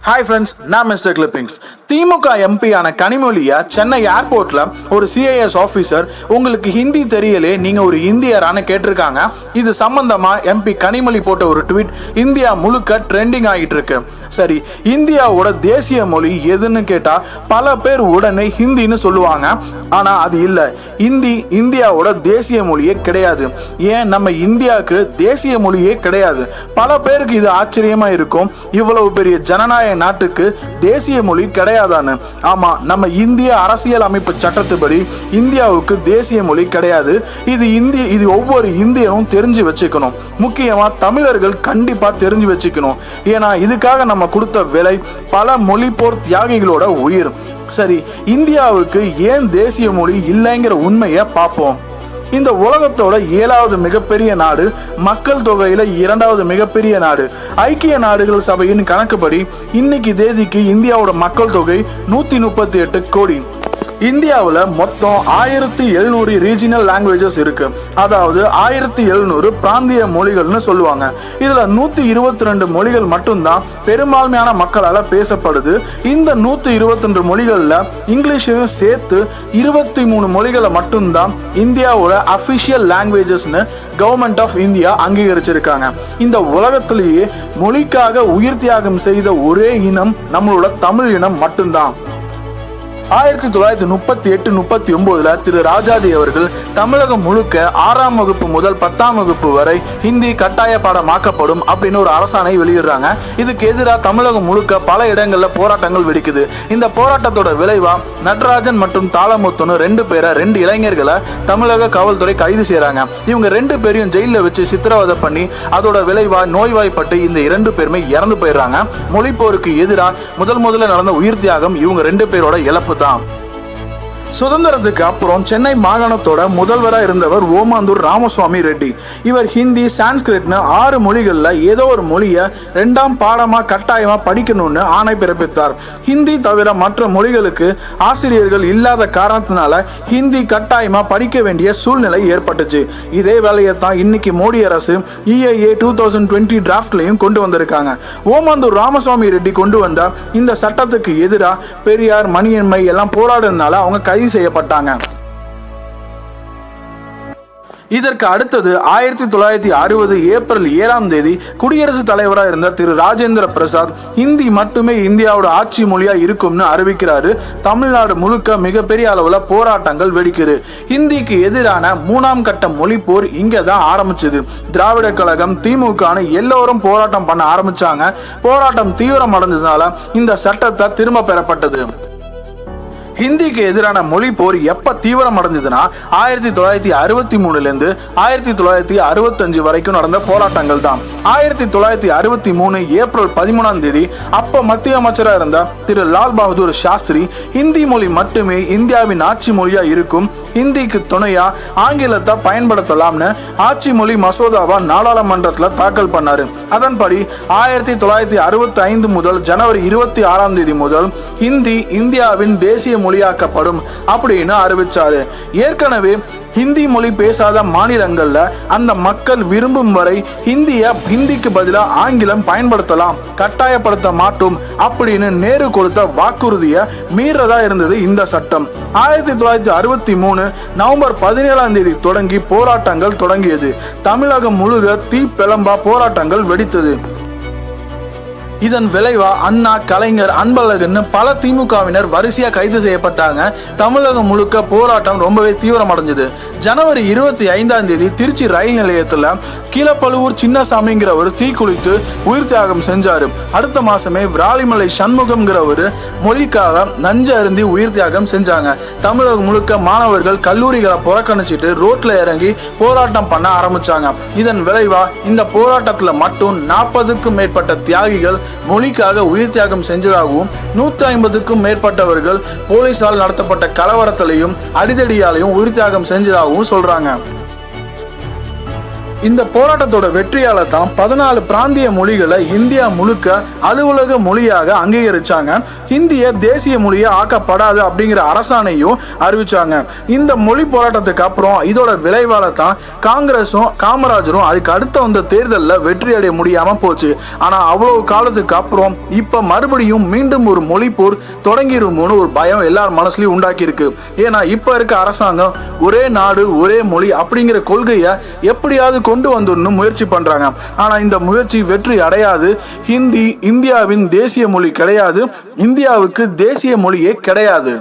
Hi friends, நான் mister clippings. திமுக எம்பியான கனிமொழியா சென்னை ஏர்போர்ட்ல ஒரு சிஐஎஸ் ஆஃபீஸர் உங்களுக்கு ஹிந்தி தெரியலே, நீங்க ஒரு இந்தியரான கேட்டிருக்காங்க. இது சம்பந்தமா எம்பி கனிமொழி போட்ட ஒரு ட்வீட் இந்தியா முழுக்க ட்ரெண்டிங் ஆகிட்டு இருக்கு. சரி, இந்தியாவோட தேசிய மொழி எதுன்னு கேட்டா பல பேர் உடனே ஹிந்தின்னு சொல்லுவாங்க. ஆனா அது இல்ல. ஹிந்தி இந்தியாவோட தேசிய மொழியே கிடையாது. ஏன், நம்ம இந்தியாவுக்கு தேசிய மொழியே கிடையாது. பல பேருக்கு இது ஆச்சரியமா இருக்கும். இவ்வளவு பெரிய ஜனநாயக நாட்டுக்கு தேசிய மொழி கிடையாதான்னு. ஆமா, நம்ம இந்திய அரசியல் அமைப்பு சட்டத்துப்படி இந்தியாவுக்கு தேசிய மொழி கிடையாது. இது ஒவ்வொரு இந்தியனும் தெரிஞ்சு வச்சுக்கணும். முக்கியமா தமிழர்கள் கண்டிப்பா தெரிஞ்சு வச்சுக்கணும். ஏன்னா இதுக்காக நம்ம கொடுத்த விலை பல மொழிப்போர் தியாகிகளோட உயிர். சரி, இந்தியாவுக்கு ஏன் தேசிய மொழி இல்லைங்கிற உண்மையை பார்ப்போம். இந்த உலகத்தோட 7வது மிகப்பெரிய நாடு, மக்கள் தொகையில 2வது மிகப்பெரிய நாடு. ஐக்கிய நாடுகள் சபையின் கணக்குப்படி இன்னைக்கு தேதிக்கு இந்தியாவோட மக்கள் தொகை 138 கோடி. இந்தியாவில் மொத்தம் 1700 ரீஜினல் லாங்குவேஜஸ் இருக்கு. அதாவது 1700 பிராந்திய மொழிகள்னு சொல்லுவாங்க. இதுல 122 மொழிகள் மட்டும்தான் பெரும்பான்மையான மக்களால் பேசப்படுது. இந்த 122 மொழிகள்ல இங்கிலீஷையும் சேர்த்து 23 மொழிகளை மட்டும்தான் இந்தியாவோட அபிஷியல் லாங்குவேஜஸ்னு கவர்மெண்ட் ஆஃப் இந்தியா அங்கீகரிச்சிருக்காங்க. இந்த உலகத்திலேயே மொழிக்காக உயிர் தியாகம் செய்த ஒரே இனம் நம்மளோட தமிழ் இனம் மட்டும்தான். 1938-39 திரு ராஜாஜி அவர்கள் தமிழகம் முழுக்க 6ஆம் வகுப்பு முதல் 10ஆம் வகுப்பு வரை ஹிந்தி கட்டாய பாடமாக்கப்படும் அப்படின்னு ஒரு அரசாணை வெளியிடுறாங்க. இதுக்கு எதிராக தமிழகம் முழுக்க பல இடங்கள்ல போராட்டங்கள் வெடிக்குது. இந்த போராட்டத்தோட விளைவா நடராஜன் மற்றும் தாளமுத்துன்னு 2 இளைஞர்களை தமிழக காவல்துறை கைது செய்யறாங்க. இவங்க 2 பேரையும் ஜெயில வச்சு சித்திரவதை பண்ணி அதோட விளைவா நோய்வாய்ப்பட்டு இந்த 2 பேருமே இறந்து போயிடுறாங்க. மொழிப்போருக்கு எதிராக முதல்ல நடந்த உயிர் தியாகம் இவங்க 2 பேரோட இழப்பு தான். சுதந்திரத்துக்கு அப்புறம் சென்னை மாகாணத்தோட முதல்வராக இருந்தவர் ஓமாந்தூர் ராமசுவாமி ரெட்டி. இவர் ஹிந்தி, சான்ஸ்கிரிட்னு 6 மொழிகள்ல ஏதோ ஒரு மொழியை 2ஆம் பாடமா கட்டாயமா படிக்கணும்னு ஆணை பிறப்பித்தார். ஹிந்தி தவிர மற்ற மொழிகளுக்கு ஆசிரியர்கள் இல்லாத காரணத்தினால ஹிந்தி கட்டாயமா படிக்க வேண்டிய சூழ்நிலை ஏற்பட்டுச்சு. இதே வேலையை தான் இன்னைக்கு மோடி அரசு EIA 2020 டிராப்ட்லையும் கொண்டு வந்திருக்காங்க. ஓமாந்தூர் ராமசுவாமி ரெட்டி கொண்டு வந்த இந்த சட்டத்துக்கு எதிராக பெரியார், மணியம்மை எல்லாம் போராடுறதுனால அவங்க கைது செய்யப்பட்டாங்க. இதற்கு அடுத்தது 1960 ஏப்ரல் 7ஆம் தேதி குடியரசுத் தலைவராக இருந்த திரு ராஜேந்திர பிரசாத் ஹிந்தி மட்டுமே இந்தியாவோட ஆட்சி மொழியா இருக்கும்னு அறிவிக்கிறாரு. தமிழ்நாடு முழுக்க மிகப்பெரிய அளவுல போராட்டங்கள் வெடிக்குது. ஹிந்திக்கு எதிரான 3ஆம் கட்ட மொழி போர் இங்க தான் ஆரம்பிச்சது. திராவிட கழகம், திமுகன்னு எல்லோரும் போராட்டம் பண்ண ஆரம்பிச்சாங்க. போராட்டம் தீவிரம் அடைஞ்சதுனால இந்த சட்டத்தை திரும்ப பெறப்பட்டது. ஹிந்திக்கு எதிரான மொழி போர் எப்ப தீவிரம் அடைஞ்சதுன்னா 1963 1965 வரைக்கும் நடந்த போராட்டங்கள் தான். 1963 ஏப்ரல் 13ஆம் தேதி அப்ப மத்திய அமைச்சராக இருந்த திரு லால் பகதூர் சாஸ்திரி ஹிந்தி மொழி மட்டுமே இந்தியாவின் ஆட்சி மொழியா இருக்கும், ஹிந்திக்கு துணையா ஆங்கிலத்தை பயன்படுத்தலாம்னு ஆட்சி மொழி மசோதாவா நாடாளுமன்றத்தில் தாக்கல் பண்ணாரு. அதன்படி 1965 முதல் ஜனவரி 26ஆம் தேதி முதல் ஹிந்தி இந்தியாவின் தேசிய மொழியாக்கப்படும் அப்படின்னு அறிவிச்சாரு. ஏற்கனவே ஹிந்தி மொழி பேசாத மாநிலங்கள்ல அந்த மக்கள் விரும்பும் வரை ஹிந்திக்கு பதிலாக ஆங்கிலம் பயன்படுத்தலாம், கட்டாயப்படுத்த மாட்டோம் அப்படின்னு நேரு கொடுத்த வாக்குறுதியை மீறதா இருந்தது இந்த சட்டம். 1963 நவம்பர் 17ஆம் தேதி தொடங்கி போராட்டங்கள் தொடங்கியது. தமிழகம் முழுக்க தீப்பிழம்பா போராட்டங்கள் வெடித்தது. இதன் விளைவா அண்ணா, கலைஞர், அன்பழகன் பல திமுகவினர் வரிசையா கைது செய்யப்பட்டாங்க. தமிழகம் முழுக்க போராட்டம் ரொம்பவே தீவிரமடைஞ்சது. ஜனவரி 25ஆம் தேதி திருச்சி ரயில் நிலையத்துல கீழப்பழுவூர் சின்னசாமிங்கிறவர் தீக்குளித்து உயிர் தியாகம் செஞ்சாரு. அடுத்த மாசமே விராலிமலை சண்முகம்ங்கிறவர் மொழிக்காக நஞ்சு அருந்தி உயிர் தியாகம் செஞ்சாங்க. தமிழகம் முழுக்க மாணவர்கள் கல்லூரிகளை புறக்கணிச்சிட்டு ரோட்ல இறங்கி போராட்டம் பண்ண ஆரம்பிச்சாங்க. இதன் விளைவா இந்த போராட்டத்துல மட்டும் 40க்கும் மேற்பட்ட தியாகிகள் மொழிக்காக உயிர் தியாகம் செஞ்சதாகவும் 150க்கும் மேற்பட்டவர்கள் போலீசால் நடத்தப்பட்ட கலவரத்திலையும் அடிதடியாலையும் உயிர் தியாகம் செஞ்சதாகவும் சொல்றாங்க. இந்த போராட்டத்தோட வெற்றியால தான் 14 பிராந்திய மொழிகளை இந்தியா முழுக்க அலுவலக மொழியாக அங்கீகரிச்சாங்க. ஹிந்திய தேசிய மொழியா ஆக்கப்படாது அப்படிங்கிற அரசாணையும் அறிவிச்சாங்க. இந்த மொழி போராட்டத்துக்கு அப்புறம் இதோட விளைவால தான் காங்கிரஸும் காமராஜரும் அதுக்கு அடுத்த வந்த தேர்தலில் வெற்றி அடைய முடியாம போச்சு. ஆனா அவ்வளவு காலத்துக்கு அப்புறம் இப்ப மறுபடியும் மீண்டும் ஒரு மொழி போர் தொடங்கிருமோன்னு ஒரு பயம் எல்லார் மனசுலயும் உண்டாக்கி இருக்கு. ஏன்னா இப்ப இருக்க அரசாங்கம் ஒரே நாடு ஒரே மொழி அப்படிங்கிற கொள்கையை எப்படியாவது கொண்டு வந்துடணும் முயற்சி பண்றாங்க. ஆனா இந்த முயற்சி வெற்றி அடையாது. ஹிந்தி இந்தியாவின் தேசிய மொழி கிடையாது. இந்தியாவுக்கு தேசிய மொழியே கிடையாது.